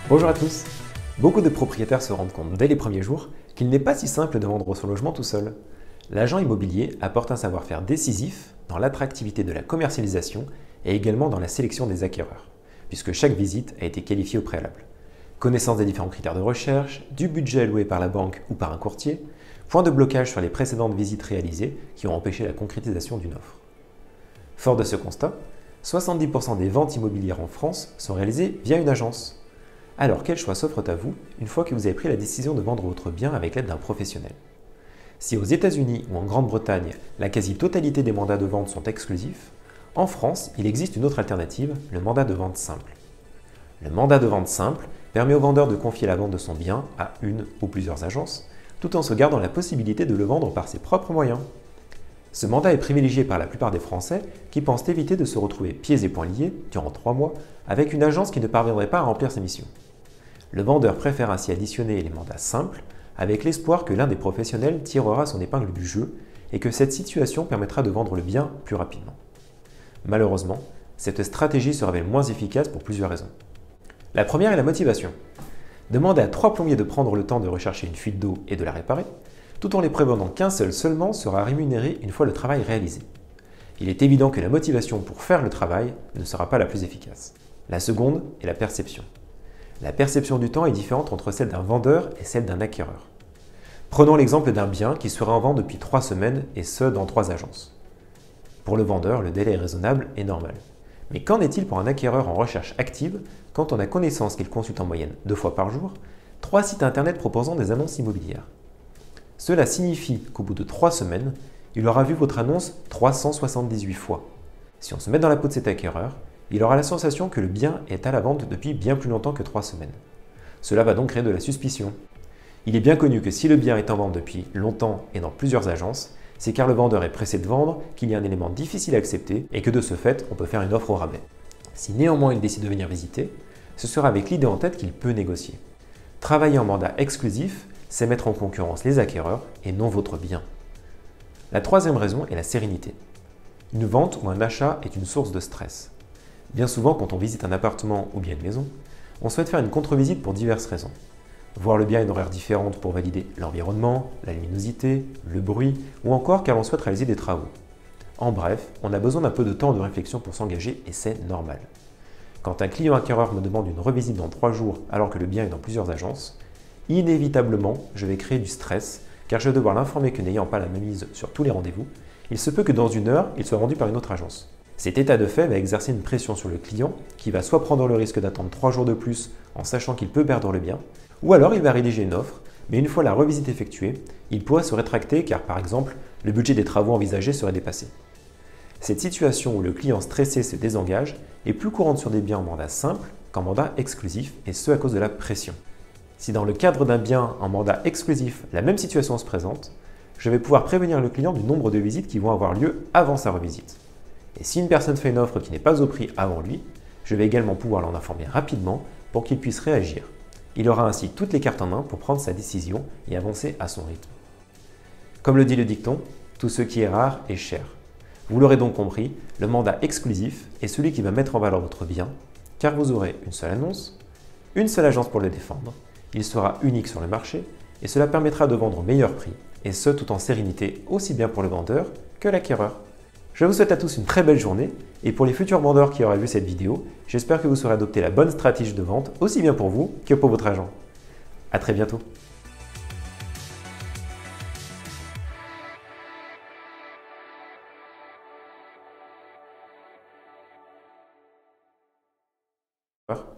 Bonjour à tous. Beaucoup de propriétaires se rendent compte dès les premiers jours qu'il n'est pas si simple de vendre son logement tout seul. L'agent immobilier apporte un savoir-faire décisif dans l'attractivité de la commercialisation et également dans la sélection des acquéreurs, puisque chaque visite a été qualifiée au préalable. Connaissance des différents critères de recherche, du budget alloué par la banque ou par un courtier, point de blocage sur les précédentes visites réalisées qui ont empêché la concrétisation d'une offre. Fort de ce constat, 70% des ventes immobilières en France sont réalisées via une agence. Alors, quel choix s'offre à vous une fois que vous avez pris la décision de vendre votre bien avec l'aide d'un professionnel? Si aux États-Unis ou en Grande-Bretagne, la quasi-totalité des mandats de vente sont exclusifs, en France, il existe une autre alternative, le mandat de vente simple. Le mandat de vente simple permet au vendeur de confier la vente de son bien à une ou plusieurs agences, tout en se gardant la possibilité de le vendre par ses propres moyens. Ce mandat est privilégié par la plupart des Français qui pensent éviter de se retrouver pieds et poings liés durant 3 mois avec une agence qui ne parviendrait pas à remplir ses missions. Le vendeur préfère ainsi additionner les mandats simples avec l'espoir que l'un des professionnels tirera son épingle du jeu et que cette situation permettra de vendre le bien plus rapidement. Malheureusement, cette stratégie se révèle moins efficace pour plusieurs raisons. La première est la motivation. Demander à 3 plombiers de prendre le temps de rechercher une fuite d'eau et de la réparer, tout en les prévenant qu'un seul seulement sera rémunéré une fois le travail réalisé. Il est évident que la motivation pour faire le travail ne sera pas la plus efficace. La seconde est la perception. La perception du temps est différente entre celle d'un vendeur et celle d'un acquéreur. Prenons l'exemple d'un bien qui serait en vente depuis 3 semaines et ce dans 3 agences. Pour le vendeur, le délai est raisonnable et normal. Mais qu'en est-il pour un acquéreur en recherche active quand on a connaissance qu'il consulte en moyenne 2 fois par jour 3 sites internet proposant des annonces immobilières? Cela signifie qu'au bout de 3 semaines, il aura vu votre annonce 378 fois. Si on se met dans la peau de cet acquéreur, il aura la sensation que le bien est à la vente depuis bien plus longtemps que 3 semaines. Cela va donc créer de la suspicion. Il est bien connu que si le bien est en vente depuis longtemps et dans plusieurs agences, c'est car le vendeur est pressé de vendre, qu'il y a un élément difficile à accepter et que de ce fait, on peut faire une offre au rabais. Si néanmoins il décide de venir visiter, ce sera avec l'idée en tête qu'il peut négocier. Travailler en mandat exclusif, c'est mettre en concurrence les acquéreurs et non votre bien. La troisième raison est la sérénité. Une vente ou un achat est une source de stress. Bien souvent, quand on visite un appartement ou bien une maison, on souhaite faire une contre-visite pour diverses raisons. Voir le bien à une horaire différente pour valider l'environnement, la luminosité, le bruit, ou encore car l'on souhaite réaliser des travaux. En bref, on a besoin d'un peu de temps de réflexion pour s'engager et c'est normal. Quand un client acquéreur me demande une revisite dans 3 jours alors que le bien est dans plusieurs agences, inévitablement, je vais créer du stress car je vais devoir l'informer que n'ayant pas la même mise sur tous les rendez-vous, il se peut que dans 1 heure, il soit rendu par une autre agence. Cet état de fait va exercer une pression sur le client qui va soit prendre le risque d'attendre 3 jours de plus en sachant qu'il peut perdre le bien, ou alors il va rédiger une offre, mais une fois la revisite effectuée, il pourrait se rétracter car par exemple, le budget des travaux envisagés serait dépassé. Cette situation où le client stressé se désengage est plus courante sur des biens en mandat simple qu'en mandat exclusif et ce à cause de la pression. Si dans le cadre d'un bien en mandat exclusif, la même situation se présente, je vais pouvoir prévenir le client du nombre de visites qui vont avoir lieu avant sa revisite. Et si une personne fait une offre qui n'est pas au prix avant lui, je vais également pouvoir l'en informer rapidement pour qu'il puisse réagir. Il aura ainsi toutes les cartes en main pour prendre sa décision et avancer à son rythme. Comme le dit le dicton, tout ce qui est rare est cher. Vous l'aurez donc compris, le mandat exclusif est celui qui va mettre en valeur votre bien, car vous aurez une seule annonce, une seule agence pour le défendre, il sera unique sur le marché et cela permettra de vendre au meilleur prix, et ce tout en sérénité aussi bien pour le vendeur que l'acquéreur. Je vous souhaite à tous une très belle journée et pour les futurs vendeurs qui auraient vu cette vidéo, j'espère que vous saurez adopter la bonne stratégie de vente aussi bien pour vous que pour votre agent. À très bientôt. Au revoir.